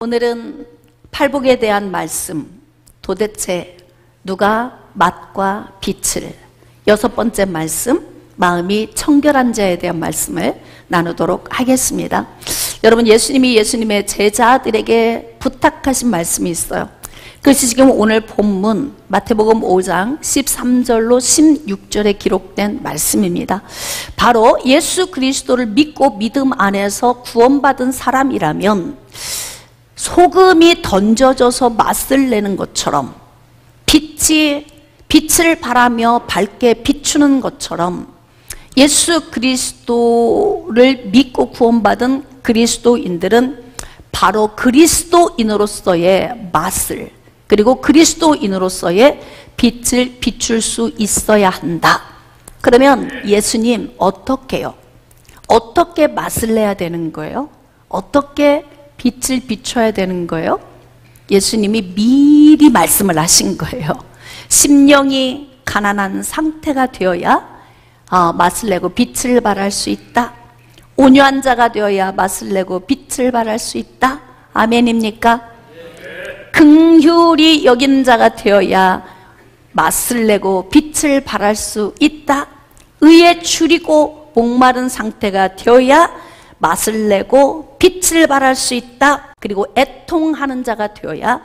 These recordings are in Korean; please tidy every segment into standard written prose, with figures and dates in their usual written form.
오늘은 팔복에 대한 말씀, 도대체 누가 맛과 빛을, 여섯 번째 말씀, 마음이 청결한 자에 대한 말씀을 나누도록 하겠습니다. 여러분, 예수님이 예수님의 제자들에게 부탁하신 말씀이 있어요. 그것이 지금 오늘 본문 마태복음 5장 13절로 16절에 기록된 말씀입니다. 바로 예수 그리스도를 믿고 믿음 안에서 구원받은 사람이라면 소금이 던져져서 맛을 내는 것처럼, 빛을 바라며 밝게 비추는 것처럼 예수 그리스도를 믿고 구원받은 그리스도인들은 바로 그리스도인으로서의 맛을, 그리고 그리스도인으로서의 빛을 비출 수 있어야 한다. 그러면 예수님 어떻게요? 어떻게 맛을 내야 되는 거예요? 어떻게 빛을 비춰야 되는 거예요? 예수님이 미리 말씀을 하신 거예요. 심령이 가난한 상태가 되어야 맛을 내고 빛을 발할 수 있다. 온유한 자가 되어야 맛을 내고 빛을 발할 수 있다. 아멘입니까? 긍휼히 여기는 자가 되어야 맛을 내고 빛을 발할 수 있다. 의에 줄이고 목마른 상태가 되어야 맛을 내고 빛을 발할 수 있다. 그리고 애통하는 자가 되어야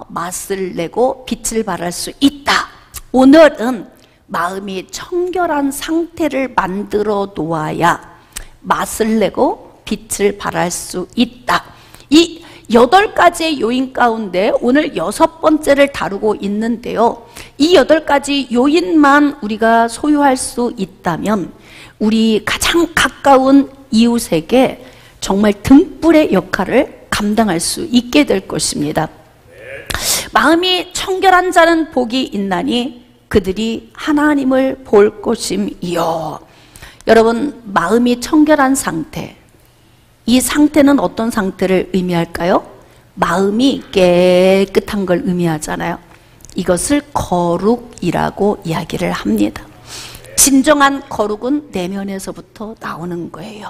맛을 내고 빛을 발할 수 있다. 오늘은 마음이 청결한 상태를 만들어 놓아야 맛을 내고 빛을 발할 수 있다. 이 8가지의 요인 가운데 오늘 6번째를 다루고 있는데요, 이 8가지 요인만 우리가 소유할 수 있다면 우리 가장 가까운 이웃에게 정말 등불의 역할을 감당할 수 있게 될 것입니다. 마음이 청결한 자는 복이 있나니 그들이 하나님을 볼 것임이요. 여러분, 마음이 청결한 상태, 이 상태는 어떤 상태를 의미할까요? 마음이 깨끗한 걸 의미하잖아요. 이것을 거룩이라고 이야기를 합니다. 진정한 거룩은 내면에서부터 나오는 거예요.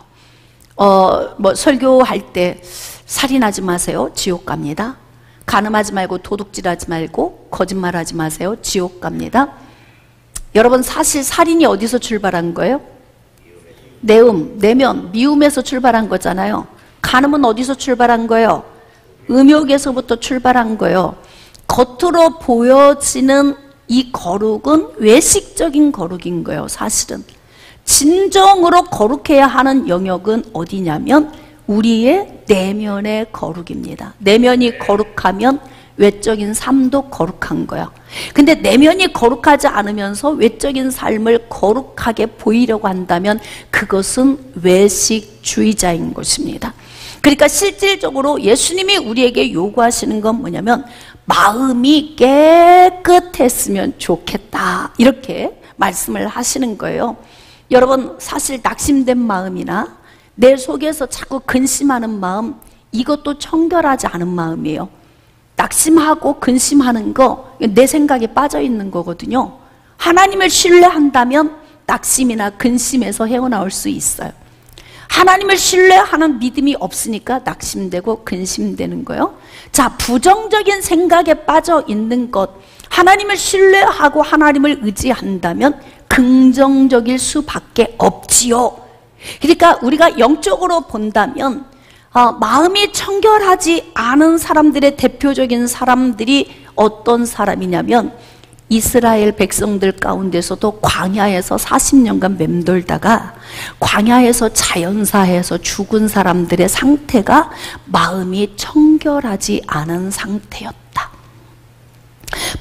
설교할 때 살인하지 마세요, 지옥 갑니다. 간음하지 말고, 도둑질하지 말고, 거짓말하지 마세요, 지옥 갑니다. 여러분, 사실 살인이 어디서 출발한 거예요? 내면, 미움에서 출발한 거잖아요. 간음은 어디서 출발한 거예요? 음욕에서부터 출발한 거예요. 겉으로 보여지는 이 거룩은 외식적인 거룩인 거예요, 사실은. 진정으로 거룩해야 하는 영역은 어디냐면 우리의 내면의 거룩입니다. 내면이 거룩하면 외적인 삶도 거룩한 거야. 근데 내면이 거룩하지 않으면서 외적인 삶을 거룩하게 보이려고 한다면 그것은 외식주의자인 것입니다. 그러니까 실질적으로 예수님이 우리에게 요구하시는 건 뭐냐면 마음이 깨끗했으면 좋겠다, 이렇게 말씀을 하시는 거예요. 여러분, 사실 낙심된 마음이나 내 속에서 자꾸 근심하는 마음, 이것도 청결하지 않은 마음이에요. 낙심하고 근심하는 거 내 생각에 빠져 있는 거거든요. 하나님을 신뢰한다면 낙심이나 근심에서 헤어나올 수 있어요. 하나님을 신뢰하는 믿음이 없으니까 낙심되고 근심되는 거예요. 자, 부정적인 생각에 빠져 있는 것, 하나님을 신뢰하고 하나님을 의지한다면 긍정적일 수밖에 없지요. 그러니까 우리가 영적으로 본다면 마음이 청결하지 않은 사람들의 대표적인 사람들이 어떤 사람이냐면 이스라엘 백성들 가운데서도 광야에서 40년간 맴돌다가 광야에서 자연사해서 죽은 사람들의 상태가 마음이 청결하지 않은 상태였다.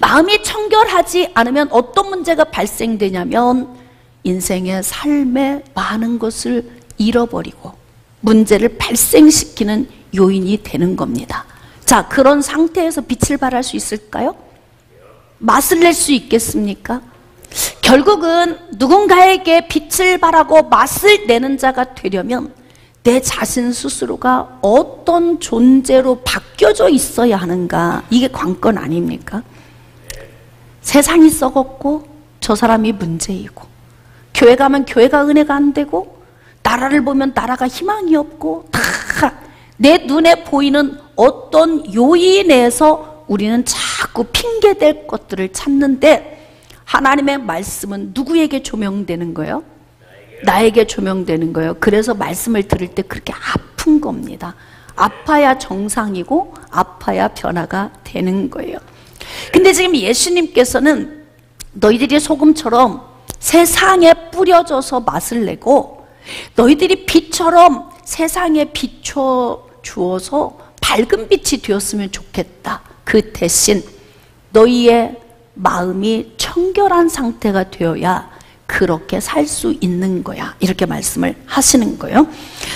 마음이 청결하지 않으면 어떤 문제가 발생되냐면 인생의 삶에 많은 것을 잃어버리고 문제를 발생시키는 요인이 되는 겁니다. 자, 그런 상태에서 빛을 발할 수 있을까요? 맛을 낼 수 있겠습니까? 결국은 누군가에게 빛을 발하고 맛을 내는 자가 되려면 내 자신 스스로가 어떤 존재로 바뀌어져 있어야 하는가, 이게 관건 아닙니까? 세상이 썩었고 저 사람이 문제이고, 교회 가면 교회가 은혜가 안 되고, 나라를 보면 나라가 희망이 없고, 다 내 눈에 보이는 어떤 요인에서 우리는 자꾸 핑계댈 것들을 찾는데, 하나님의 말씀은 누구에게 조명되는 거예요? 나에게 조명되는 거예요. 그래서 말씀을 들을 때 그렇게 아픈 겁니다. 아파야 정상이고 아파야 변화가 되는 거예요. 근데 지금 예수님께서는 너희들이 소금처럼 세상에 뿌려져서 맛을 내고, 너희들이 빛처럼 세상에 비춰 주어서 밝은 빛이 되었으면 좋겠다. 그 대신 너희의 마음이 청결한 상태가 되어야 그렇게 살 수 있는 거야. 이렇게 말씀을 하시는 거예요.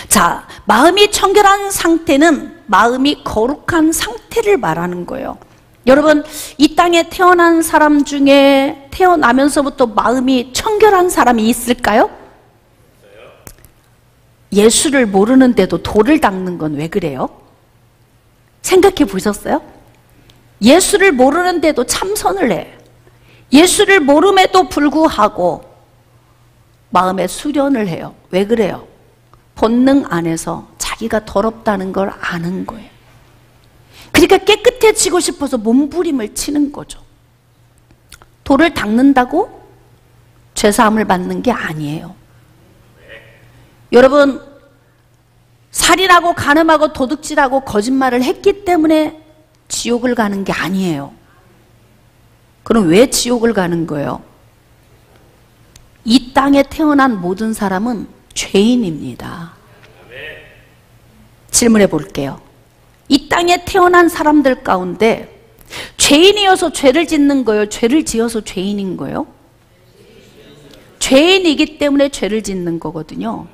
자, 마음이 청결한 상태는 마음이 거룩한 상태를 말하는 거예요. 여러분, 이 땅에 태어난 사람 중에 태어나면서부터 마음이 청결한 사람이 있을까요? 예수를 모르는데도 돌을 닦는 건 왜 그래요? 생각해 보셨어요? 예수를 모르는데도 참선을 해. 예수를 모름에도 불구하고 마음의 수련을 해요. 왜 그래요? 본능 안에서 자기가 더럽다는 걸 아는 거예요. 그러니까 깨끗해지고 싶어서 몸부림을 치는 거죠. 돌을 닦는다고 죄사함을 받는 게 아니에요. 여러분, 살인하고 간음하고 도둑질하고 거짓말을 했기 때문에 지옥을 가는 게 아니에요. 그럼 왜 지옥을 가는 거예요? 이 땅에 태어난 모든 사람은 죄인입니다. 질문해 볼게요. 이 땅에 태어난 사람들 가운데 죄인이어서 죄를 짓는 거예요? 죄를 지어서 죄인인 거예요? 죄인이기 때문에 죄를 짓는 거거든요.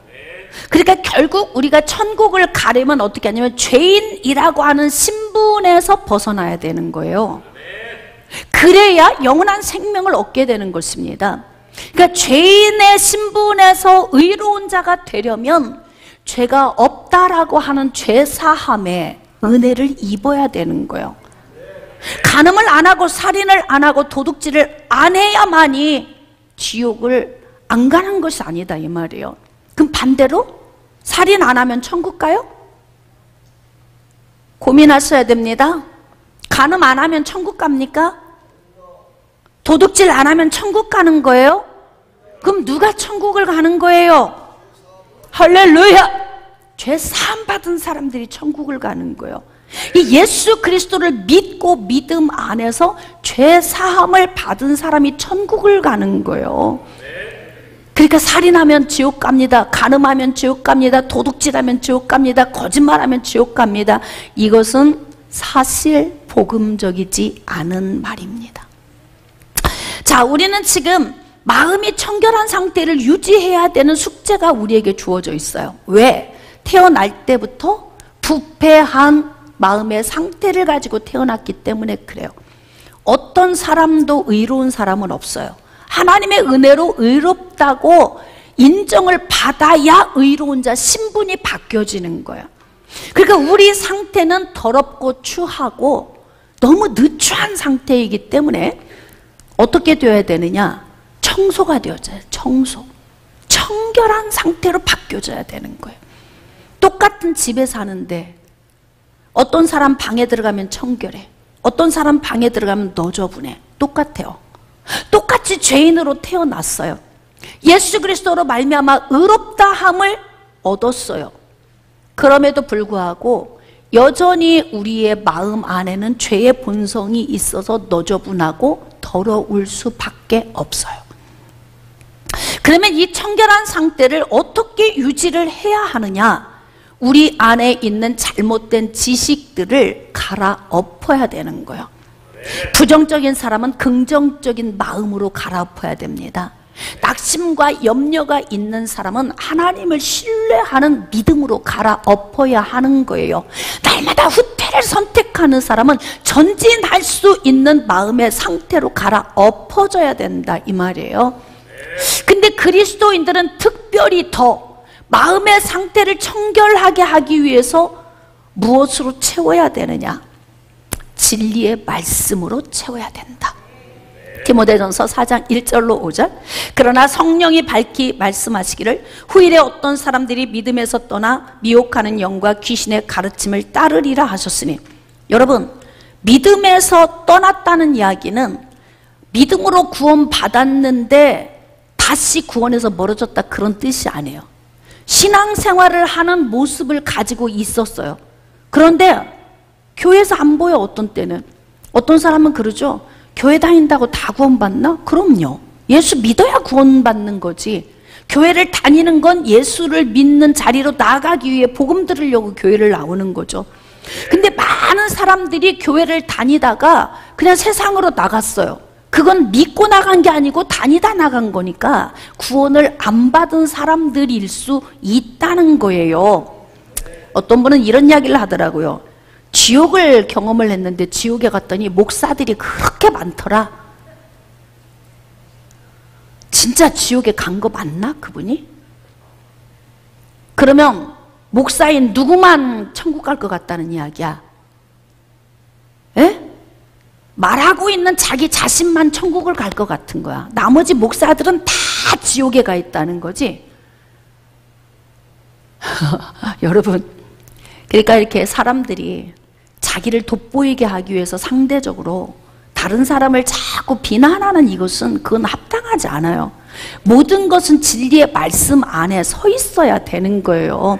그러니까 결국 우리가 천국을 가려면 어떻게 하냐면 죄인이라고 하는 신분에서 벗어나야 되는 거예요. 그래야 영원한 생명을 얻게 되는 것입니다. 그러니까 죄인의 신분에서 의로운 자가 되려면 죄가 없다라고 하는 죄사함의 은혜를 입어야 되는 거예요. 간음을 안 하고 살인을 안 하고 도둑질을 안 해야만이 지옥을 안 가는 것이 아니다 이 말이에요. 그럼 반대로 살인 안 하면 천국 가요? 고민하셔야 됩니다. 간음 안 하면 천국 갑니까? 도둑질 안 하면 천국 가는 거예요? 그럼 누가 천국을 가는 거예요? 할렐루야! 죄 사함 받은 사람들이 천국을 가는 거예요. 이 예수 그리스도를 믿고 믿음 안에서 죄 사함을 받은 사람이 천국을 가는 거예요. 그러니까 살인하면 지옥 갑니다. 간음하면 지옥 갑니다. 도둑질하면 지옥 갑니다. 거짓말하면 지옥 갑니다. 이것은 사실 복음적이지 않은 말입니다. 자, 우리는 지금 마음이 청결한 상태를 유지해야 되는 숙제가 우리에게 주어져 있어요. 왜? 태어날 때부터 부패한 마음의 상태를 가지고 태어났기 때문에 그래요. 어떤 사람도 의로운 사람은 없어요. 하나님의 은혜로 의롭다고 인정을 받아야 의로운 자 신분이 바뀌어지는 거예요. 그러니까 우리 상태는 더럽고 추하고 너무 느추한 상태이기 때문에 어떻게 되어야 되느냐? 청소가 되어져요. 청소. 청결한 상태로 바뀌어져야 되는 거예요. 똑같은 집에 사는데 어떤 사람 방에 들어가면 청결해. 어떤 사람 방에 들어가면 너저분해. 똑같아요. 똑같이 죄인으로 태어났어요. 예수 그리스도로 말미암아 의롭다함을 얻었어요. 그럼에도 불구하고 여전히 우리의 마음 안에는 죄의 본성이 있어서 너저분하고 더러울 수밖에 없어요. 그러면 이 청결한 상태를 어떻게 유지를 해야 하느냐? 우리 안에 있는 잘못된 지식들을 갈아엎어야 되는 거예요. 부정적인 사람은 긍정적인 마음으로 갈아엎어야 됩니다. 낙심과 염려가 있는 사람은 하나님을 신뢰하는 믿음으로 갈아엎어야 하는 거예요. 날마다 후퇴를 선택하는 사람은 전진할 수 있는 마음의 상태로 갈아엎어져야 된다 이 말이에요. 근데 그리스도인들은 특별히 더 마음의 상태를 청결하게 하기 위해서 무엇으로 채워야 되느냐? 진리의 말씀으로 채워야 된다. 디모데전서 4장 1절로 5절. 그러나 성령이 밝히 말씀하시기를 후일에 어떤 사람들이 믿음에서 떠나 미혹하는 영과 귀신의 가르침을 따르리라 하셨으니, 여러분, 믿음에서 떠났다는 이야기는 믿음으로 구원 받았는데 다시 구원에서 멀어졌다, 그런 뜻이 아니에요. 신앙생활을 하는 모습을 가지고 있었어요. 그런데 교회에서 안 보여. 어떤 때는, 어떤 사람은 그러죠. 교회 다닌다고 다 구원받나? 그럼요. 예수 믿어야 구원받는 거지. 교회를 다니는 건 예수를 믿는 자리로 나가기 위해 복음 들으려고 교회를 나오는 거죠. 근데 많은 사람들이 교회를 다니다가 그냥 세상으로 나갔어요. 그건 믿고 나간 게 아니고 다니다 나간 거니까 구원을 안 받은 사람들일 수 있다는 거예요. 어떤 분은 이런 이야기를 하더라고요. 지옥을 경험을 했는데 지옥에 갔더니 목사들이 그렇게 많더라. 진짜 지옥에 간 거 맞나, 그분이? 그러면 목사인 누구만 천국 갈 것 같다는 이야기야? 에? 말하고 있는 자기 자신만 천국을 갈 것 같은 거야. 나머지 목사들은 다 지옥에 가 있다는 거지. 여러분, 그러니까 이렇게 사람들이 자기를 돋보이게 하기 위해서 상대적으로 다른 사람을 자꾸 비난하는 이것은, 그건 합당하지 않아요. 모든 것은 진리의 말씀 안에 서 있어야 되는 거예요.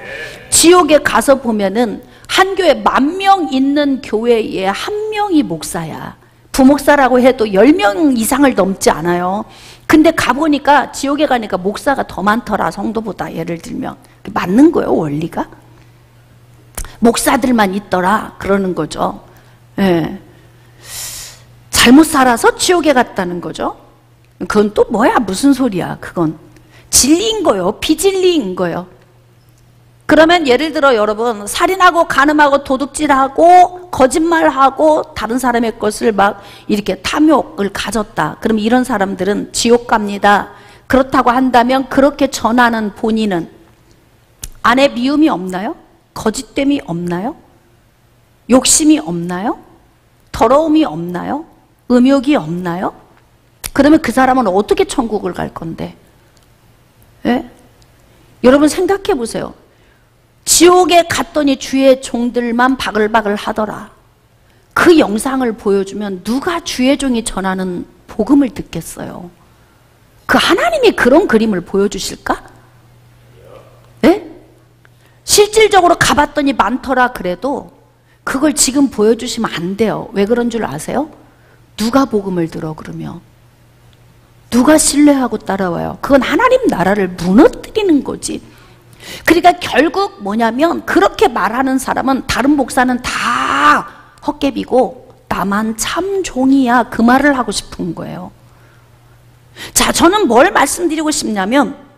지옥에 가서 보면은 한 교회 10,000명 있는 교회에 1명이 목사야. 부목사라고 해도 10명 이상을 넘지 않아요. 근데 가보니까, 지옥에 가니까 목사가 더 많더라, 성도보다. 예를 들면 맞는 거예요, 원리가? 목사들만 있더라, 그러는 거죠. 예. 잘못 살아서 지옥에 갔다는 거죠. 그건 또 뭐야, 무슨 소리야. 그건 진리인 거예요, 비진리인 거예요. 그러면 예를 들어 여러분, 살인하고 간음하고 도둑질하고 거짓말하고 다른 사람의 것을 막 이렇게 탐욕을 가졌다. 그럼 이런 사람들은 지옥 갑니다. 그렇다고 한다면 그렇게 전하는 본인은 안에 미움이 없나요? 거짓됨이 없나요? 욕심이 없나요? 더러움이 없나요? 음욕이 없나요? 그러면 그 사람은 어떻게 천국을 갈 건데? 예? 여러분 생각해 보세요. 지옥에 갔더니 주의 종들만 바글바글 하더라. 그 영상을 보여주면 누가 주의 종이 전하는 복음을 듣겠어요? 그 하나님이 그런 그림을 보여주실까? 예? 실질적으로 가봤더니 많더라 그래도 그걸 지금 보여주시면 안 돼요. 왜 그런 줄 아세요? 누가 복음을 들어 그러면? 누가 신뢰하고 따라와요? 그건 하나님 나라를 무너뜨리는 거지. 그러니까 결국 뭐냐면, 그렇게 말하는 사람은 다른 목사는 다 헛개비고 나만 참 종이야, 그 말을 하고 싶은 거예요. 자, 저는 뭘 말씀드리고 싶냐면,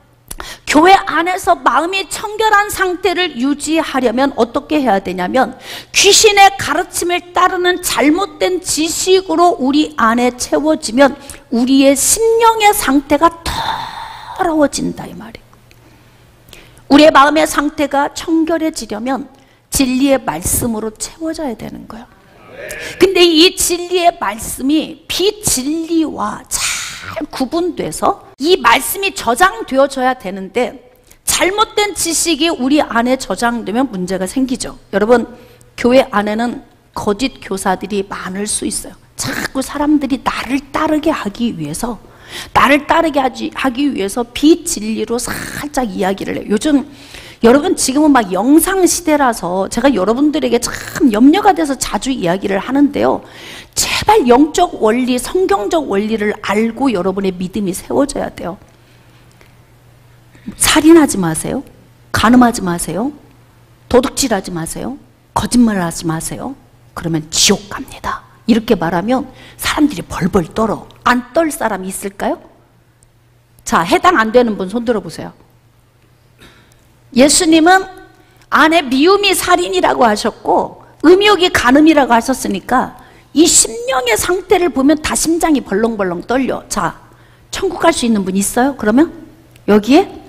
교회 안에서 마음이 청결한 상태를 유지하려면 어떻게 해야 되냐면, 귀신의 가르침을 따르는 잘못된 지식으로 우리 안에 채워지면 우리의 심령의 상태가 더러워진다, 이 말이에요. 우리의 마음의 상태가 청결해지려면 진리의 말씀으로 채워져야 되는 거예요. 근데 이 진리의 말씀이 비진리와 잘 구분돼서 이 말씀이 저장되어져야 되는데, 잘못된 지식이 우리 안에 저장되면 문제가 생기죠. 여러분, 교회 안에는 거짓 교사들이 많을 수 있어요. 자꾸 사람들이 나를 따르게 하기 위해서, 하기 위해서 비진리로 살짝 이야기를 해요. 요즘 여러분, 지금은 막 영상 시대라서 제가 여러분들에게 참 염려가 돼서 자주 이야기를 하는데요. 제발 영적 원리, 성경적 원리를 알고 여러분의 믿음이 세워져야 돼요. 살인하지 마세요. 간음하지 마세요. 도둑질하지 마세요. 거짓말하지 마세요. 그러면 지옥 갑니다. 이렇게 말하면 사람들이 벌벌 떨어. 안 떨 사람이 있을까요? 자, 해당 안 되는 분 손 들어보세요. 예수님은 안에 미움이 살인이라고 하셨고 음욕이 간음이라고 하셨으니까 이 심령의 상태를 보면 다 심장이 벌렁벌렁 떨려. 자, 천국 갈 수 있는 분 있어요? 그러면 여기에?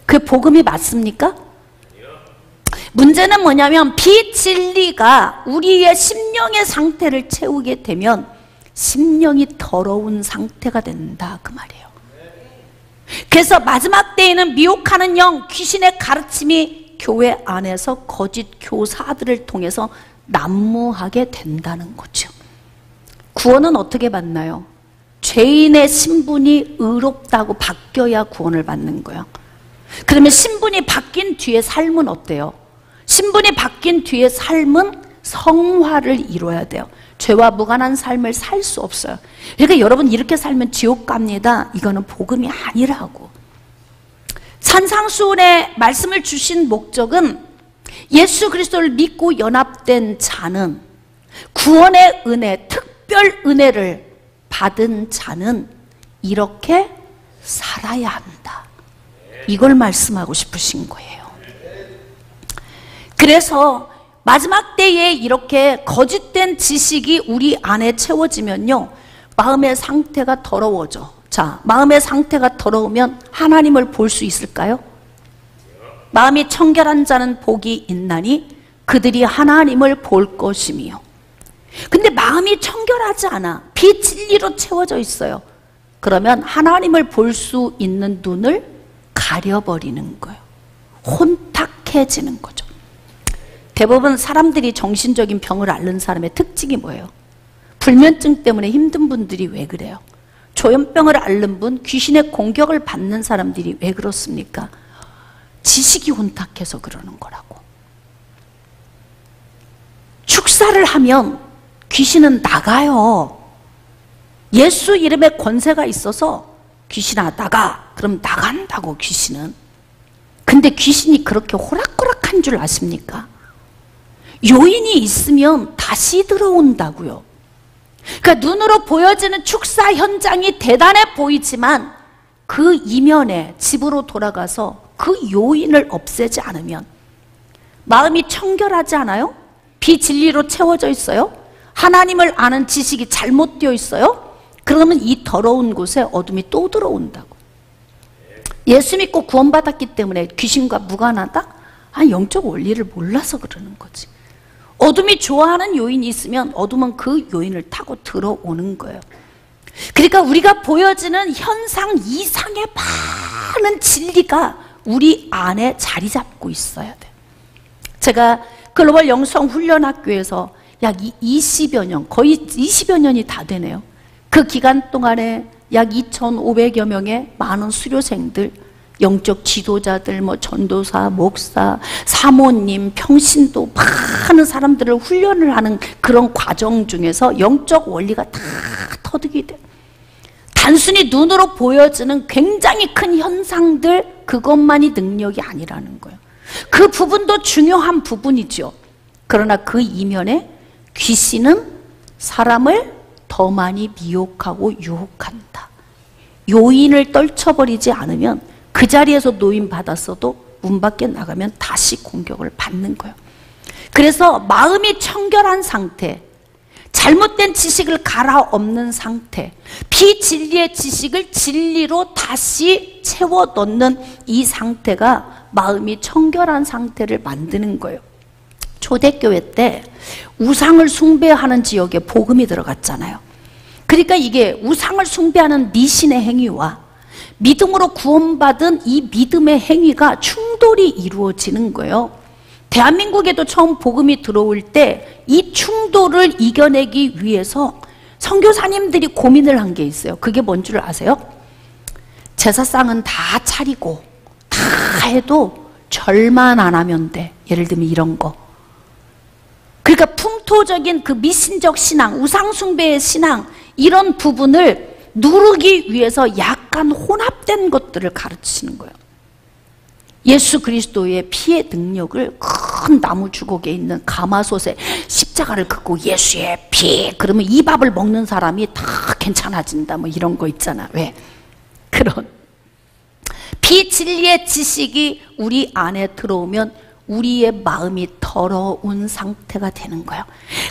그 복음이 맞습니까? 문제는 뭐냐면, 비진리가 우리의 심령의 상태를 채우게 되면 심령이 더러운 상태가 된다 그 말이에요. 그래서 마지막 때에는 미혹하는 영, 귀신의 가르침이 교회 안에서 거짓 교사들을 통해서 난무하게 된다는 거죠. 구원은 어떻게 받나요? 죄인의 신분이 의롭다고 바뀌어야 구원을 받는 거예요. 그러면 신분이 바뀐 뒤에 삶은 어때요? 신분이 바뀐 뒤에 삶은 성화를 이뤄야 돼요. 죄와 무관한 삶을 살 수 없어요. 그러니까 여러분 이렇게 살면 지옥 갑니다. 이거는 복음이 아니라고. 산상수훈의 말씀을 주신 목적은 예수 그리스도를 믿고 연합된 자는 구원의 은혜, 특별 은혜를 받은 자는 이렇게 살아야 한다. 이걸 말씀하고 싶으신 거예요. 그래서 마지막 때에 이렇게 거짓된 지식이 우리 안에 채워지면요, 마음의 상태가 더러워져. 자, 마음의 상태가 더러우면 하나님을 볼 수 있을까요? 마음이 청결한 자는 복이 있나니 그들이 하나님을 볼 것이며. 근데 마음이 청결하지 않아. 비진리로 채워져 있어요. 그러면 하나님을 볼 수 있는 눈을 가려버리는 거예요. 혼탁해지는 거죠. 대부분 사람들이 정신적인 병을 앓는 사람의 특징이 뭐예요? 불면증 때문에 힘든 분들이 왜 그래요? 조현병을 앓는 분, 귀신의 공격을 받는 사람들이 왜 그렇습니까? 지식이 혼탁해서 그러는 거라고. 축사를 하면 귀신은 나가요. 예수 이름에 권세가 있어서 귀신아 나가. 그럼 나간다고 귀신은. 근데 귀신이 그렇게 호락호락한 줄 아십니까? 요인이 있으면 다시 들어온다고요. 그러니까 눈으로 보여지는 축사 현장이 대단해 보이지만 그 이면에 집으로 돌아가서 그 요인을 없애지 않으면, 마음이 청결하지 않아요? 비진리로 채워져 있어요? 하나님을 아는 지식이 잘못되어 있어요? 그러면 이 더러운 곳에 어둠이 또 들어온다고. 예수 믿고 구원받았기 때문에 귀신과 무관하다? 영적 원리를 몰라서 그러는 거지. 어둠이 좋아하는 요인이 있으면 어둠은 그 요인을 타고 들어오는 거예요. 그러니까 우리가 보여지는 현상 이상의 많은 진리가 우리 안에 자리 잡고 있어야 돼요. 제가 글로벌 영성훈련학교에서 약 20여 년, 거의 20여 년이 다 되네요. 그 기간 동안에 약 2,500여 명의 많은 수료생들, 영적 지도자들, 전도사, 목사, 사모님, 평신도 많은 사람들을 훈련을 하는 그런 과정 중에서 영적 원리가 다 터득이 돼요. 단순히 눈으로 보여지는 굉장히 큰 현상들, 그것만이 능력이 아니라는 거예요. 그 부분도 중요한 부분이죠. 그러나 그 이면에 귀신은 사람을 더 많이 미혹하고 유혹한다. 요인을 떨쳐버리지 않으면 그 자리에서 노인받았어도 문 밖에 나가면 다시 공격을 받는 거예요. 그래서 마음이 청결한 상태, 잘못된 지식을 갈아엎는 상태, 비진리의 지식을 진리로 다시 채워 넣는 이 상태가 마음이 청결한 상태를 만드는 거예요. 초대교회 때 우상을 숭배하는 지역에 복음이 들어갔잖아요. 그러니까 이게 우상을 숭배하는 미신의 행위와 믿음으로 구원받은 이 믿음의 행위가 충돌이 이루어지는 거예요. 대한민국에도 처음 복음이 들어올 때 이 충돌을 이겨내기 위해서 선교사님들이 고민을 한 게 있어요. 그게 뭔 줄 아세요? 제사상은 다 차리고 다 해도 절만 안 하면 돼. 예를 들면 이런 거. 그러니까 풍토적인 그 미신적 신앙, 우상숭배의 신앙, 이런 부분을 누르기 위해서 약간 혼합된 것들을 가르치는 거예요. 예수 그리스도의 피의 능력을 큰 나무 주걱에 있는 가마솥에 십자가를 긋고 예수의 피, 그러면 이 밥을 먹는 사람이 다 괜찮아진다, 이런 거 있잖아. 왜? 그런 비진리의 지식이 우리 안에 들어오면 우리의 마음이 더러운 상태가 되는 거예요.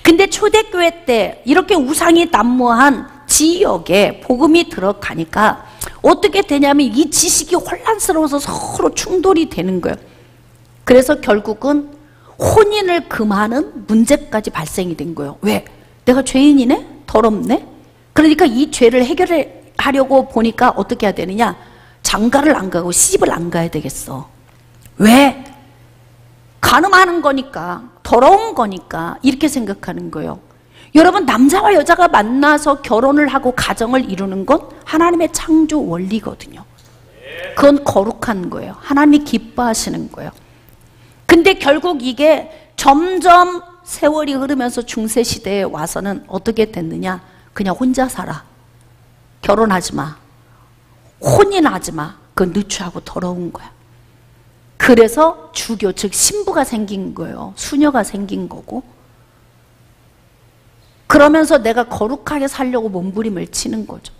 근데 초대교회 때 이렇게 우상이 난무한 지역에 복음이 들어가니까 어떻게 되냐면 이 지식이 혼란스러워서 서로 충돌이 되는 거예요. 그래서 결국은 혼인을 금하는 문제까지 발생이 된 거예요. 왜? 내가 죄인이네? 더럽네? 그러니까 이 죄를 해결하려고 보니까 어떻게 해야 되느냐? 장가를 안 가고 시집을 안 가야 되겠어. 왜? 간음하는 거니까, 더러운 거니까 이렇게 생각하는 거예요. 여러분, 남자와 여자가 만나서 결혼을 하고 가정을 이루는 건 하나님의 창조 원리거든요. 그건 거룩한 거예요. 하나님이 기뻐하시는 거예요. 근데 결국 이게 점점 세월이 흐르면서 중세시대에 와서는 어떻게 됐느냐? 그냥 혼자 살아. 결혼하지 마. 혼인하지 마. 그건 누추하고 더러운 거야. 그래서 주교, 즉 신부가 생긴 거예요. 수녀가 생긴 거고. 그러면서 내가 거룩하게 살려고 몸부림을 치는 거죠.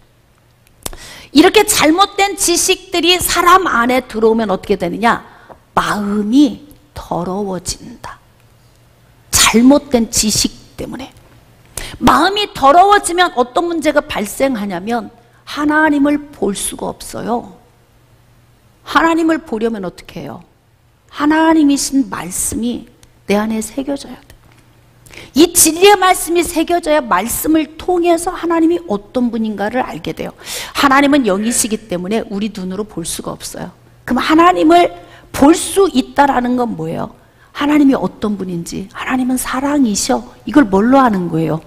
이렇게 잘못된 지식들이 사람 안에 들어오면 어떻게 되느냐? 마음이 더러워진다. 잘못된 지식 때문에. 마음이 더러워지면 어떤 문제가 발생하냐면 하나님을 볼 수가 없어요. 하나님을 보려면 어떻게 해요? 하나님이신 말씀이 내 안에 새겨져야 돼. 이 진리의 말씀이 새겨져야 말씀을 통해서 하나님이 어떤 분인가를 알게 돼요. 하나님은 영이시기 때문에 우리 눈으로 볼 수가 없어요. 그럼 하나님을 볼 수 있다라는 건 뭐예요? 하나님이 어떤 분인지, 하나님은 사랑이셔. 이걸 뭘로 아는 거예요?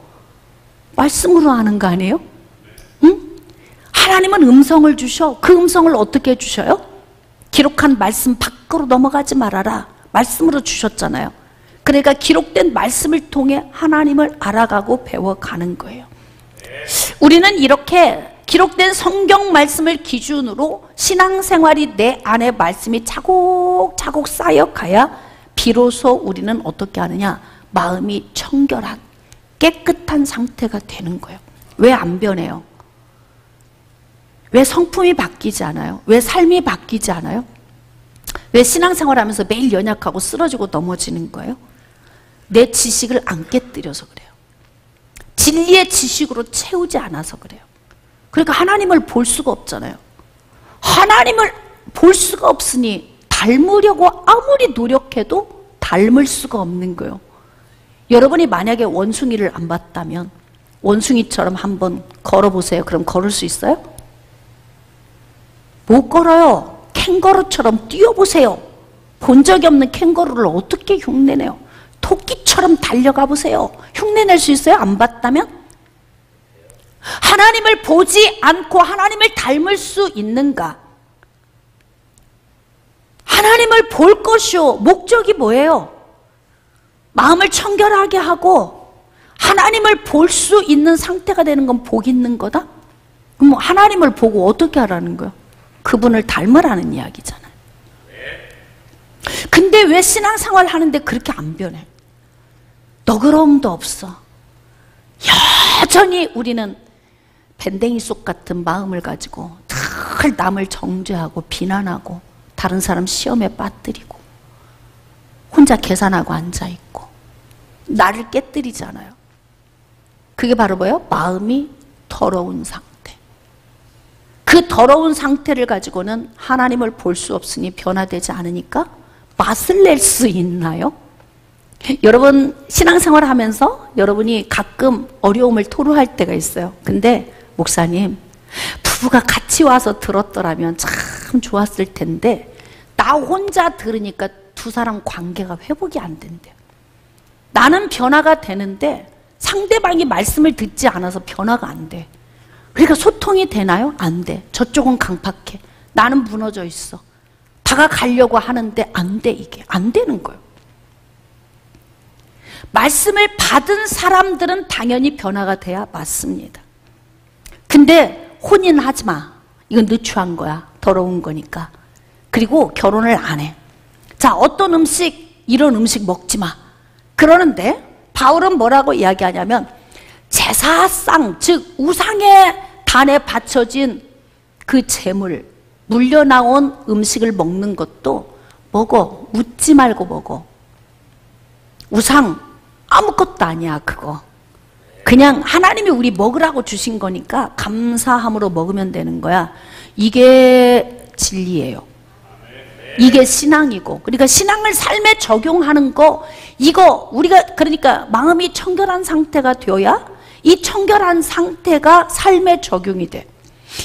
말씀으로 아는 거 아니에요? 응? 하나님은 음성을 주셔. 그 음성을 어떻게 주셔요? 기록한 말씀 밖으로 넘어가지 말아라. 말씀으로 주셨잖아요. 그러니까 기록된 말씀을 통해 하나님을 알아가고 배워가는 거예요. 우리는 이렇게 기록된 성경 말씀을 기준으로 신앙생활이 내 안에 말씀이 차곡차곡 쌓여가야 비로소 우리는 어떻게 하느냐? 마음이 청결한, 깨끗한 상태가 되는 거예요. 왜 안 변해요? 왜 성품이 바뀌지 않아요? 왜 삶이 바뀌지 않아요? 왜 신앙생활하면서 매일 연약하고 쓰러지고 넘어지는 거예요? 내 지식을 안 깨뜨려서 그래요. 진리의 지식으로 채우지 않아서 그래요. 그러니까 하나님을 볼 수가 없잖아요. 하나님을 볼 수가 없으니 닮으려고 아무리 노력해도 닮을 수가 없는 거예요. 여러분이 만약에 원숭이를 안 봤다면 원숭이처럼 한번 걸어보세요. 그럼 걸을 수 있어요? 못 걸어요. 캥거루처럼 뛰어보세요. 본 적이 없는 캥거루를 어떻게 흉내내요? 토끼처럼 달려가 보세요. 흉내낼 수 있어요? 안 봤다면? 하나님을 보지 않고 하나님을 닮을 수 있는가? 하나님을 볼 것이요. 목적이 뭐예요? 마음을 청결하게 하고 하나님을 볼 수 있는 상태가 되는 건 복 있는 거다? 그럼 하나님을 보고 어떻게 하라는 거예요? 그분을 닮으라는 이야기잖아요. 근데 왜 신앙생활 하는데 그렇게 안 변해? 너그러움도 없어. 여전히 우리는 밴댕이 속 같은 마음을 가지고 늘 남을 정죄하고 비난하고 다른 사람 시험에 빠뜨리고 혼자 계산하고 앉아있고 나를 깨뜨리잖아요. 그게 바로 뭐예요? 마음이 더러운 상태. 그 더러운 상태를 가지고는 하나님을 볼 수 없으니 변화되지 않으니까 맛을 낼 수 있나요? 여러분 신앙생활 하면서 여러분이 가끔 어려움을 토로할 때가 있어요. 근데 목사님, 부부가 같이 와서 들었더라면 참 좋았을 텐데 나 혼자 들으니까 두 사람 관계가 회복이 안 된대요. 나는 변화가 되는데 상대방이 말씀을 듣지 않아서 변화가 안 돼. 그러니까 소통이 되나요? 안 돼. 저쪽은 강팍해. 나는 무너져 있어. 다가가려고 하는데 안 돼. 이게 안 되는 거예요. 말씀을 받은 사람들은 당연히 변화가 돼야 맞습니다. 근데 혼인하지 마. 이건 누추한 거야. 더러운 거니까. 그리고 결혼을 안 해. 자, 어떤 음식, 이런 음식 먹지 마. 그러는데 바울은 뭐라고 이야기하냐면 제사상, 즉 우상의 단에 바쳐진 그 제물, 물려나온 음식을 먹는 것도 먹어. 묻지 말고 먹어. 우상 아무것도 아니야 그거. 그냥 하나님이 우리 먹으라고 주신 거니까 감사함으로 먹으면 되는 거야. 이게 진리예요. 이게 신앙이고, 그러니까 신앙을 삶에 적용하는 거, 이거 우리가 그러니까 마음이 청결한 상태가 되어야 이 청결한 상태가 삶에 적용이 돼.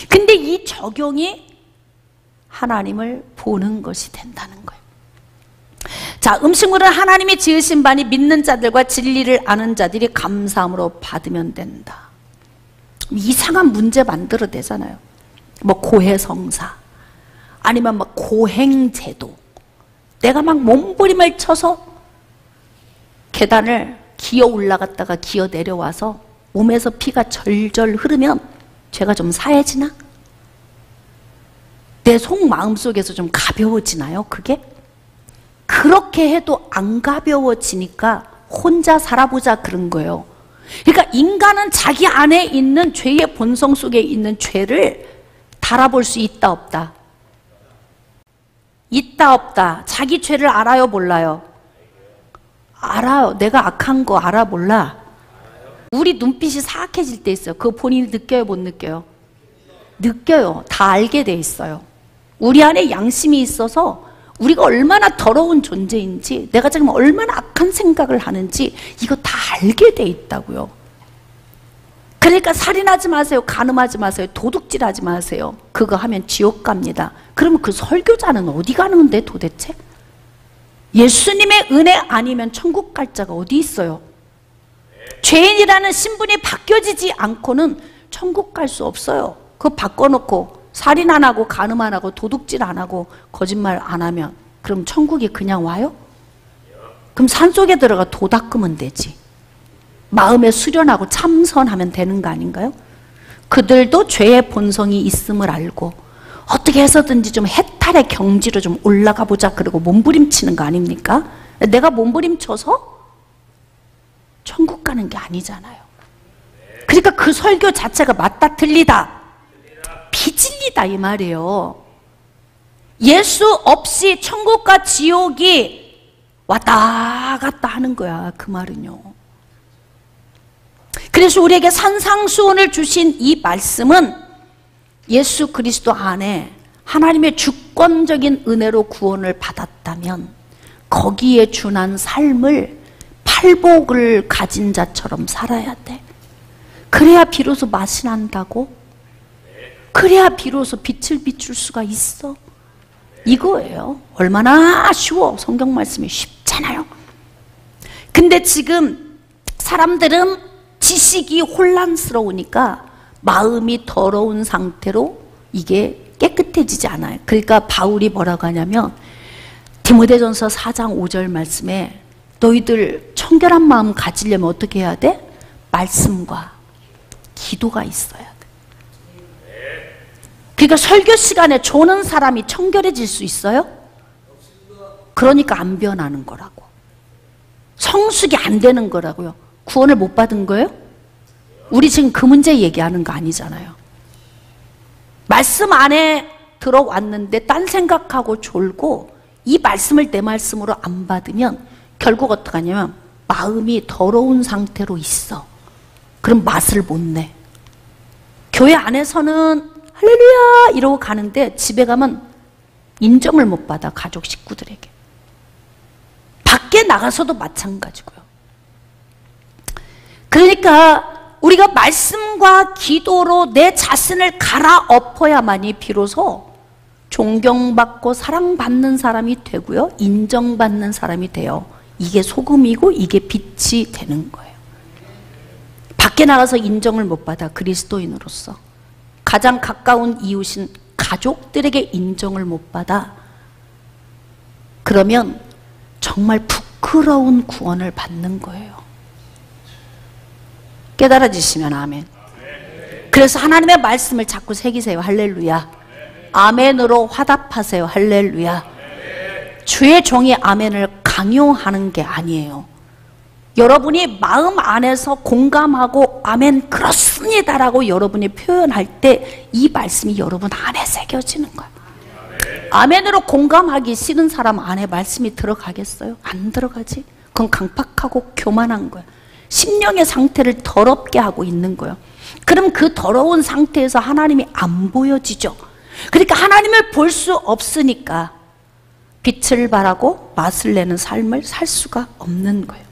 근데 이 적용이 하나님을 보는 것이 된다는 거예요. 자, 음식물은 하나님이 지으신 바니 믿는 자들과 진리를 아는 자들이 감사함으로 받으면 된다. 이상한 문제 만들어내잖아요. 뭐 고해성사, 아니면 막 고행제도. 내가 막 몸부림을 쳐서 계단을 기어 올라갔다가 기어 내려와서 몸에서 피가 절절 흐르면 죄가 좀 사해지나? 내 속마음 속에서 좀 가벼워지나요, 그게? 그렇게 해도 안 가벼워지니까 혼자 살아보자 그런 거예요. 그러니까 인간은 자기 안에 있는 죄의 본성 속에 있는 죄를 달아볼 수 있다 없다? 있다 없다. 자기 죄를 알아요 몰라요? 알아요. 내가 악한 거 알아 몰라? 우리 눈빛이 사악해질 때 있어요. 그거 본인이 느껴요 못 느껴요? 느껴요. 다 알게 돼 있어요. 우리 안에 양심이 있어서 우리가 얼마나 더러운 존재인지, 내가 지금 얼마나 악한 생각을 하는지 이거 다 알게 돼 있다고요. 그러니까 살인하지 마세요, 간음하지 마세요, 도둑질하지 마세요. 그거 하면 지옥 갑니다. 그러면 그 설교자는 어디 가는데 도대체? 예수님의 은혜 아니면 천국 갈 자가 어디 있어요? 죄인이라는 신분이 바뀌어지지 않고는 천국 갈 수 없어요. 그거 바꿔놓고 살인 안 하고 간음 안 하고 도둑질 안 하고 거짓말 안 하면 그럼 천국이 그냥 와요? 그럼 산속에 들어가 도 닦으면 되지. 마음에 수련하고 참선하면 되는 거 아닌가요? 그들도 죄의 본성이 있음을 알고 어떻게 해서든지 좀 해탈의 경지로 좀 올라가 보자 그러고 몸부림치는 거 아닙니까? 내가 몸부림쳐서 천국 가는 게 아니잖아요. 그러니까 그 설교 자체가 맞다 틀리다 비진리다 이 말이에요. 예수 없이 천국과 지옥이 왔다 갔다 하는 거야, 그 말은요. 그래서 우리에게 산상수훈을 주신 이 말씀은 예수 그리스도 안에 하나님의 주권적인 은혜로 구원을 받았다면 거기에 준한 삶을 팔복을 가진 자처럼 살아야 돼. 그래야 비로소 맛이 난다고? 그래야 비로소 빛을 비출 수가 있어. 이거예요. 얼마나 쉬워. 성경 말씀이 쉽잖아요. 근데 지금 사람들은 지식이 혼란스러우니까 마음이 더러운 상태로 이게 깨끗해지지 않아요. 그러니까 바울이 뭐라고 하냐면 디모데전서 4장 5절 말씀에 너희들 청결한 마음 가지려면 어떻게 해야 돼? 말씀과 기도가 있어야 돼. 그러니까 설교 시간에 조는 사람이 청결해질 수 있어요? 그러니까 안 변하는 거라고. 성숙이 안 되는 거라고요. 구원을 못 받은 거예요? 우리 지금 그 문제 얘기하는 거 아니잖아요. 말씀 안에 들어왔는데 딴 생각하고 졸고 이 말씀을 내 말씀으로 안 받으면 결국 어떻게 하냐면 마음이 더러운 상태로 있어. 그럼 맛을 못 내. 교회 안에서는 할렐루야 이러고 가는데 집에 가면 인정을 못 받아, 가족 식구들에게. 밖에 나가서도 마찬가지고요. 그러니까 우리가 말씀과 기도로 내 자신을 갈아엎어야만이 비로소 존경받고 사랑받는 사람이 되고요, 인정받는 사람이 돼요. 이게 소금이고 이게 빛이 되는 거예요. 밖에 나가서 인정을 못 받아, 그리스도인으로서. 가장 가까운 이웃인 가족들에게 인정을 못 받아. 그러면 정말 부끄러운 구원을 받는 거예요. 깨달아지시면 아멘. 그래서 하나님의 말씀을 자꾸 새기세요. 할렐루야. 아멘으로 화답하세요. 할렐루야. 주의 종이 아멘을 강요하는 게 아니에요. 여러분이 마음 안에서 공감하고 아멘 그렇습니다라고 여러분이 표현할 때 이 말씀이 여러분 안에 새겨지는 거예요. 아멘으로 공감하기 싫은 사람 안에 말씀이 들어가겠어요? 안 들어가지. 그건 강팍하고 교만한 거예요. 심령의 상태를 더럽게 하고 있는 거예요. 그럼 그 더러운 상태에서 하나님이 안 보여지죠. 그러니까 하나님을 볼 수 없으니까 빛을 발하고 맛을 내는 삶을 살 수가 없는 거예요.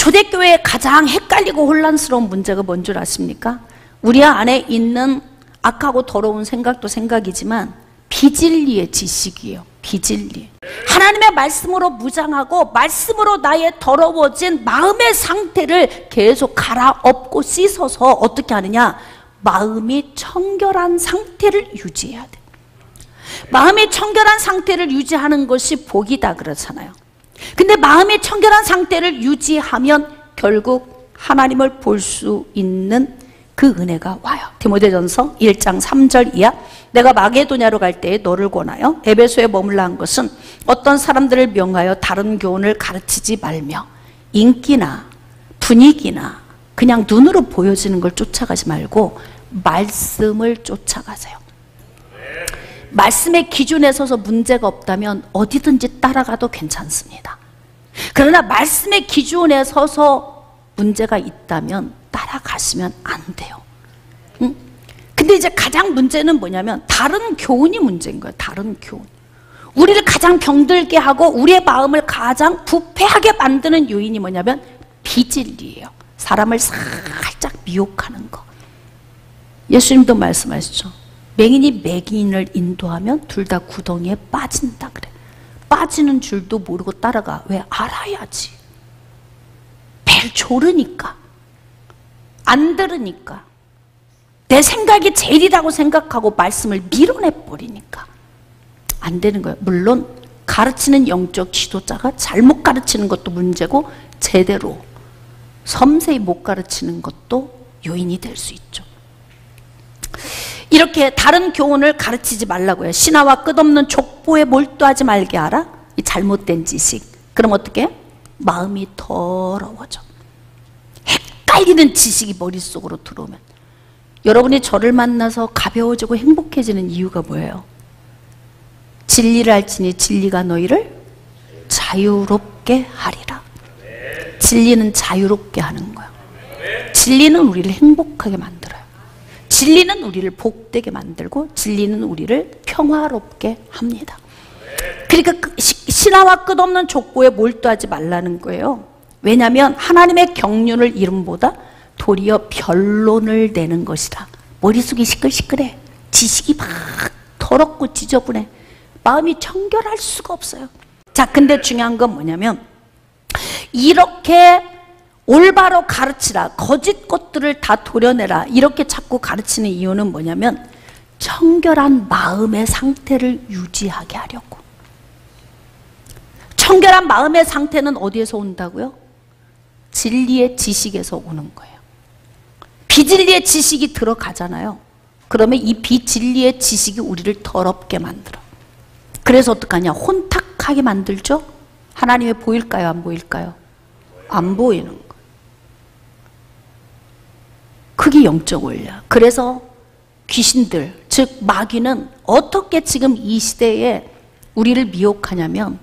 초대교회에 가장 헷갈리고 혼란스러운 문제가 뭔 줄 아십니까? 우리 안에 있는 악하고 더러운 생각도 생각이지만 비진리의 지식이에요. 비진리. 하나님의 말씀으로 무장하고 말씀으로 나의 더러워진 마음의 상태를 계속 갈아엎고 씻어서 어떻게 하느냐? 마음이 청결한 상태를 유지해야 돼. 마음이 청결한 상태를 유지하는 것이 복이다 그렇잖아요. 근데 마음이 청결한 상태를 유지하면 결국 하나님을 볼 수 있는 그 은혜가 와요. 디모데전서 1장 3절 이하 내가 마게도냐로 갈 때에 너를 권하여 에베소에 머물라 한 것은 어떤 사람들을 명하여 다른 교훈을 가르치지 말며 인기나 분위기나 그냥 눈으로 보여지는 걸 쫓아가지 말고 말씀을 쫓아가세요. 말씀의 기준에 서서 문제가 없다면 어디든지 따라가도 괜찮습니다. 그러나 말씀의 기준에 서서 문제가 있다면 따라가시면 안 돼요. 응? 근데 이제 가장 문제는 뭐냐면 다른 교훈이 문제인 거예요. 다른 교훈. 우리를 가장 병들게 하고 우리의 마음을 가장 부패하게 만드는 요인이 뭐냐면 비진리예요. 사람을 살짝 미혹하는 거. 예수님도 말씀하시죠. 맹인이 맹인을 인도하면 둘 다 구덩이에 빠진다 그래. 빠지는 줄도 모르고 따라가. 왜? 알아야지. 벨 조르니까. 안 들으니까. 내 생각이 제일이라고 생각하고 말씀을 밀어내버리니까 안 되는 거예요. 물론 가르치는 영적 지도자가 잘못 가르치는 것도 문제고 제대로 섬세히 못 가르치는 것도 요인이 될 수 있죠. 이렇게 다른 교훈을 가르치지 말라고요. 신화와 끝없는 족보에 몰두하지 말게 하라. 이 잘못된 지식. 그럼 어떻게? 마음이 더러워져. 헷갈리는 지식이 머릿속으로 들어오면 여러분이 저를 만나서 가벼워지고 행복해지는 이유가 뭐예요? 진리를 알지니 진리가 너희를 자유롭게 하리라. 진리는 자유롭게 하는 거예요. 진리는 우리를 행복하게 만들어요. 진리는 우리를 복되게 만들고 진리는 우리를 평화롭게 합니다. 그러니까 신화와 끝없는 족보에 몰두하지 말라는 거예요. 왜냐하면 하나님의 경륜을 이름보다 도리어 변론을 내는 것이다. 머릿속이 시끌시끌해. 지식이 막 더럽고 지저분해. 마음이 청결할 수가 없어요. 자, 근데 중요한 건 뭐냐면 이렇게 올바로 가르치라. 거짓 것들을 다 도려내라. 이렇게 자꾸 가르치는 이유는 뭐냐면 청결한 마음의 상태를 유지하게 하려고. 청결한 마음의 상태는 어디에서 온다고요? 진리의 지식에서 오는 거예요. 비진리의 지식이 들어가잖아요. 그러면 이 비진리의 지식이 우리를 더럽게 만들어. 그래서 어떡하냐? 혼탁하게 만들죠? 하나님이 보일까요? 안 보일까요? 안 보이는 거예요. 그게 영적 원리야. 그래서 귀신들, 즉 마귀는 어떻게 지금 이 시대에 우리를 미혹하냐면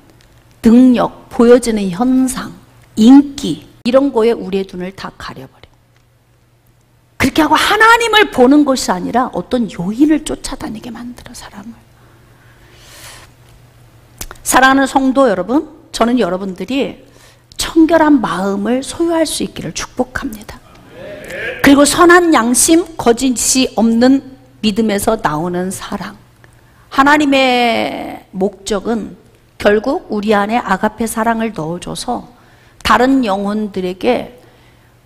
능력, 보여지는 현상, 인기 이런 거에 우리의 눈을 다 가려버려. 그렇게 하고 하나님을 보는 것이 아니라 어떤 요인을 쫓아다니게 만들어 사람을. 사랑하는 성도 여러분, 저는 여러분들이 청결한 마음을 소유할 수 있기를 축복합니다. 그리고 선한 양심, 거짓이 없는 믿음에서 나오는 사랑. 하나님의 목적은 결국 우리 안에 아가페 사랑을 넣어줘서 다른 영혼들에게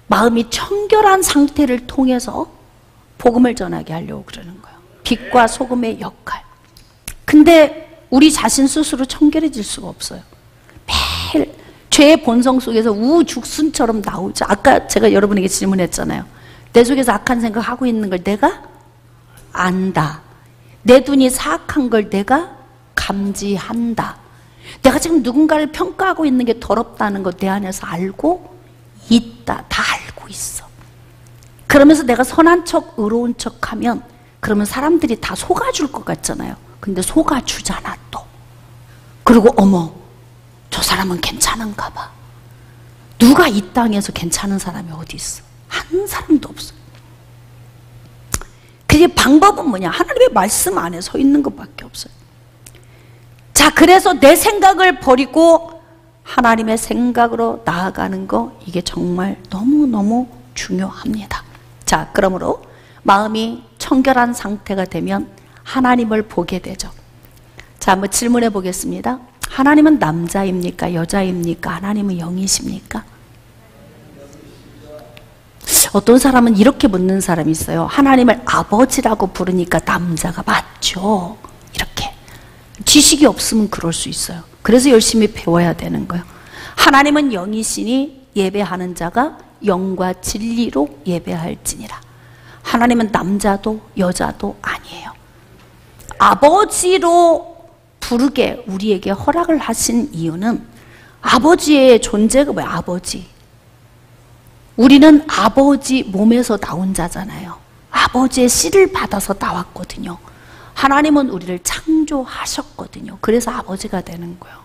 마음이 청결한 상태를 통해서 복음을 전하게 하려고 그러는 거예요. 빛과 소금의 역할. 근데 우리 자신 스스로 청결해질 수가 없어요. 매일 죄의 본성 속에서 우죽순처럼 나오죠. 아까 제가 여러분에게 질문했잖아요. 내 속에서 악한 생각하고 있는 걸 내가 안다. 내 눈이 사악한 걸 내가 감지한다. 내가 지금 누군가를 평가하고 있는 게 더럽다는 거 내 안에서 알고 있다. 다 알고 있어. 그러면서 내가 선한 척, 의로운 척 하면 그러면 사람들이 다 속아줄 것 같잖아요. 근데 속아주잖아 또. 그리고 어머, 저 사람은 괜찮은가 봐. 누가 이 땅에서 괜찮은 사람이 어디 있어? 한 사람도 없어. 그게 방법은 뭐냐? 하나님의 말씀 안에 서 있는 것밖에 없어요. 자, 그래서 내 생각을 버리고 하나님의 생각으로 나아가는 거, 이게 정말 너무너무 중요합니다. 자, 그러므로 마음이 청결한 상태가 되면 하나님을 보게 되죠. 자, 한번 질문해 보겠습니다. 하나님은 남자입니까? 여자입니까? 하나님은 영이십니까? 어떤 사람은 이렇게 묻는 사람이 있어요. 하나님을 아버지라고 부르니까 남자가 맞죠? 이렇게. 지식이 없으면 그럴 수 있어요. 그래서 열심히 배워야 되는 거예요. 하나님은 영이시니 예배하는 자가 영과 진리로 예배할지니라. 하나님은 남자도 여자도 아니에요. 아버지로 부르게 우리에게 허락을 하신 이유는 아버지의 존재가 뭐예요? 아버지. 우리는 아버지 몸에서 나온 자잖아요. 아버지의 씨를 받아서 나왔거든요. 하나님은 우리를 창조하셨거든요. 그래서 아버지가 되는 거예요.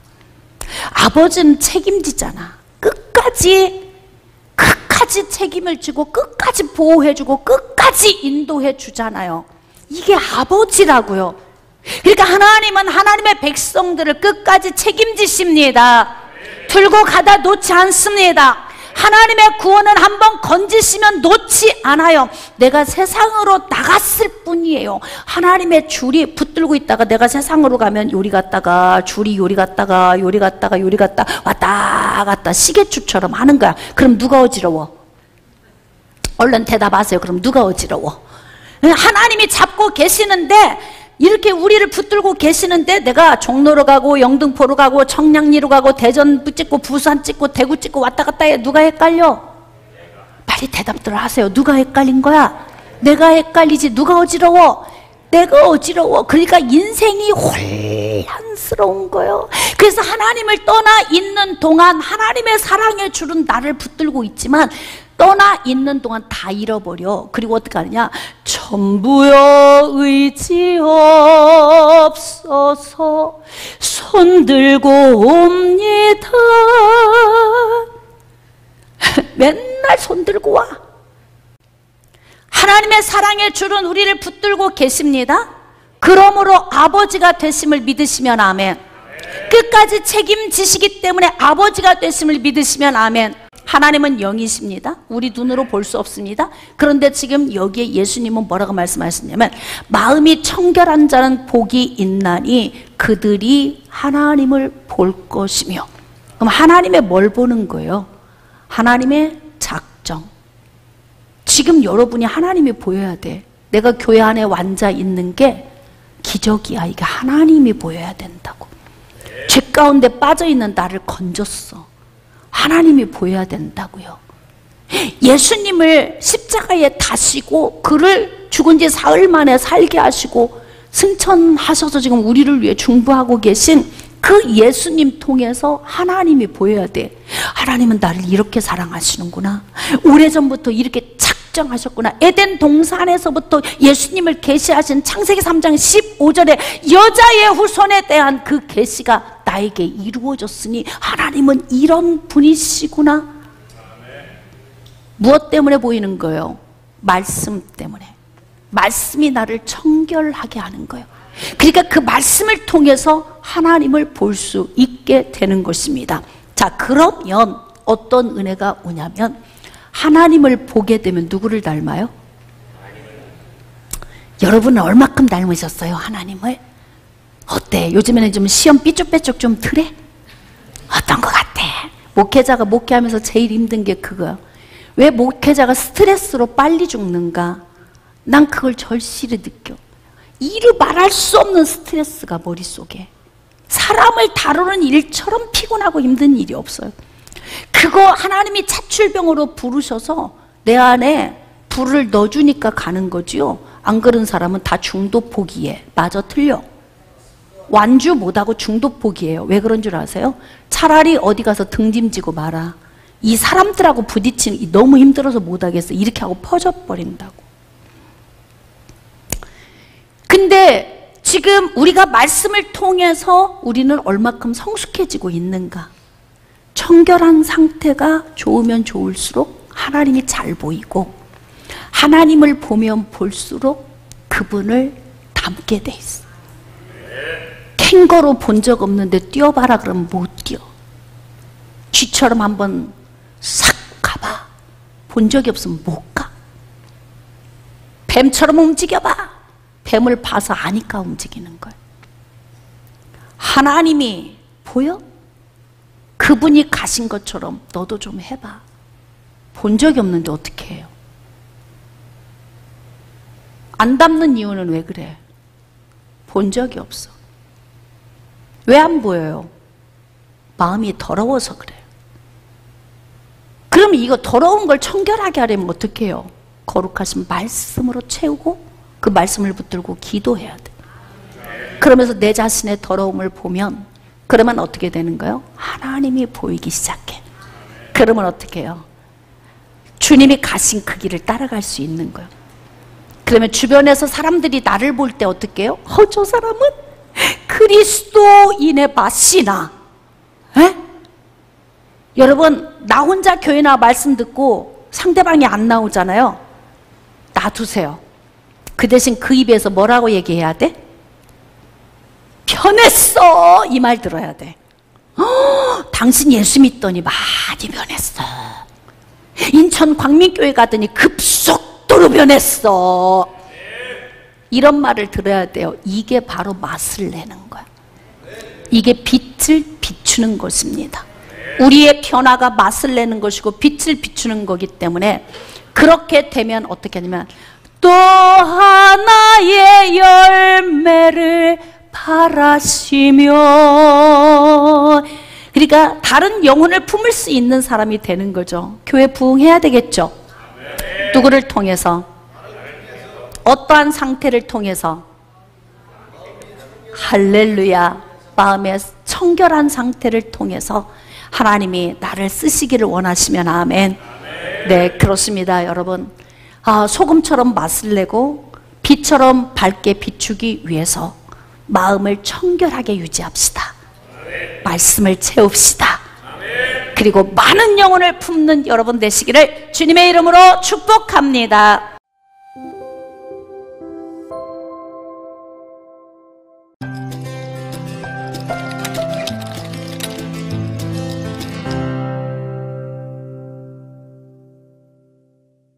아버지는 책임지잖아. 끝까지 책임을 지고 끝까지 보호해주고 끝까지 인도해 주잖아요. 이게 아버지라고요. 그러니까 하나님은 하나님의 백성들을 끝까지 책임지십니다. 들고 가다 놓지 않습니다. 하나님의 구원은 한번 건지시면 놓지 않아요. 내가 세상으로 나갔을 뿐이에요. 하나님의 줄이 붙들고 있다가 내가 세상으로 가면 요리 갔다가 줄이 요리 갔다가 왔다 갔다 시계추처럼 하는 거야. 그럼 누가 어지러워? 얼른 대답하세요. 그럼 누가 어지러워? 하나님이 잡고 계시는데, 이렇게 우리를 붙들고 계시는데 내가 종로로 가고 영등포로 가고 청량리로 가고 대전 찍고 부산 찍고 대구 찍고 왔다 갔다 해. 누가 헷갈려? 빨리 대답들 하세요. 누가 헷갈린 거야? 내가 헷갈리지. 누가 어지러워? 내가 어지러워. 그러니까 인생이 혼란스러운 거예요. 그래서 하나님을 떠나 있는 동안 하나님의 사랑의 줄은 나를 붙들고 있지만 떠나 있는 동안 다 잃어버려. 그리고 어떻게 하느냐? 전부여 의지 없어서 손들고 옵니다. 맨날 손들고 와. 하나님의 사랑의 줄은 우리를 붙들고 계십니다. 그러므로 아버지가 되심을 믿으시면 아멘. 끝까지 책임지시기 때문에 아버지가 되심을 믿으시면 아멘. 하나님은 영이십니다. 우리 눈으로 볼 수 없습니다. 그런데 지금 여기에 예수님은 뭐라고 말씀하시냐면 마음이 청결한 자는 복이 있나니 그들이 하나님을 볼 것이며. 그럼 하나님의 뭘 보는 거예요? 하나님의 작정. 지금 여러분이 하나님이 보여야 돼. 내가 교회 안에 앉아 있는 게 기적이야. 이게 하나님이 보여야 된다고. 죄 가운데 빠져있는 나를 건졌어. 하나님이 보여야 된다고요. 예수님을 십자가에 다시고 그를 죽은 지 사흘 만에 살게 하시고 승천하셔서 지금 우리를 위해 중보하고 계신 그 예수님 통해서 하나님이 보여야 돼. 하나님은 나를 이렇게 사랑하시는구나. 오래전부터 이렇게 작정하셨구나. 에덴 동산에서부터 예수님을 계시하신 창세기 3장 15절에 여자의 후손에 대한 그 계시가 나에게 이루어졌으니 하나님은 이런 분이시구나. 무엇 때문에 보이는 거예요? 말씀 때문에. 말씀이 나를 청결하게 하는 거예요. 그러니까 그 말씀을 통해서 하나님을 볼 수 있게 되는 것입니다. 자, 그러면 어떤 은혜가 오냐면 하나님을 보게 되면 누구를 닮아요? 여러분은 얼마큼 닮으셨어요? 하나님을? 어때? 요즘에는 좀 시험 삐쭉빼쭉 좀 덜해? 어떤 것 같아? 목회자가 목회하면서 제일 힘든 게 그거야. 왜 목회자가 스트레스로 빨리 죽는가? 난 그걸 절실히 느껴. 이루 말할 수 없는 스트레스가 머릿속에. 사람을 다루는 일처럼 피곤하고 힘든 일이 없어요. 그거 하나님이 차출병으로 부르셔서 내 안에 불을 넣어주니까 가는 거지요. 안 그런 사람은 다 중독 포기해. 맞아, 틀려. 완주 못하고 중독 포기해요. 왜 그런 줄 아세요? 차라리 어디 가서 등짐지고 말아. 이 사람들하고 부딪히는 너무 힘들어서 못하겠어. 이렇게 하고 퍼져버린다고. 근데 지금 우리가 말씀을 통해서 우리는 얼마큼 성숙해지고 있는가? 청결한 상태가 좋으면 좋을수록 하나님이 잘 보이고 하나님을 보면 볼수록 그분을 닮게 돼 있어. 캥거루 본 적 없는데 뛰어봐라 그러면 못 뛰어. 쥐처럼 한번 싹 가봐. 본 적이 없으면 못 가. 뱀처럼 움직여봐. 뱀을 봐서 아니까 움직이는 거예요. 하나님이 보여? 그분이 가신 것처럼 너도 좀 해봐. 본 적이 없는데 어떻게 해요? 안 닮는 이유는 왜 그래? 본 적이 없어. 왜 안 보여요? 마음이 더러워서 그래요. 그럼 이거 더러운 걸 청결하게 하려면 어떻게 해요? 거룩하신 말씀으로 채우고 그 말씀을 붙들고 기도해야 돼. 그러면서 내 자신의 더러움을 보면 그러면 어떻게 되는 거예요? 하나님이 보이기 시작해. 그러면 어떻게 해요? 주님이 가신 그 길을 따라갈 수 있는 거예요. 그러면 주변에서 사람들이 나를 볼 때 어떻게 해요? 저 사람은 그리스도인의 맛이나. 에? 여러분, 나 혼자 교회 나와 말씀 듣고 상대방이 안 나오잖아요. 놔두세요. 그 대신 그 입에서 뭐라고 얘기해야 돼? 변했어! 이 말 들어야 돼. 당신 예수 믿더니 많이 변했어. 인천 광민교회 가더니 급속도로 변했어. 이런 말을 들어야 돼요. 이게 바로 맛을 내는 거야. 이게 빛을 비추는 것입니다. 우리의 변화가 맛을 내는 것이고 빛을 비추는 거기 때문에 그렇게 되면 어떻게 하냐면 또 하나의 열매를 바라시며, 그러니까 다른 영혼을 품을 수 있는 사람이 되는 거죠. 교회 부흥해야 되겠죠. 누구를 통해서? 어떠한 상태를 통해서? 할렐루야. 마음의 청결한 상태를 통해서 하나님이 나를 쓰시기를 원하시면 아멘. 네, 그렇습니다, 여러분. 소금처럼 맛을 내고 빛처럼 밝게 비추기 위해서 마음을 청결하게 유지합시다. 말씀을 채웁시다. 그리고 많은 영혼을 품는 여러분 되시기를 주님의 이름으로 축복합니다.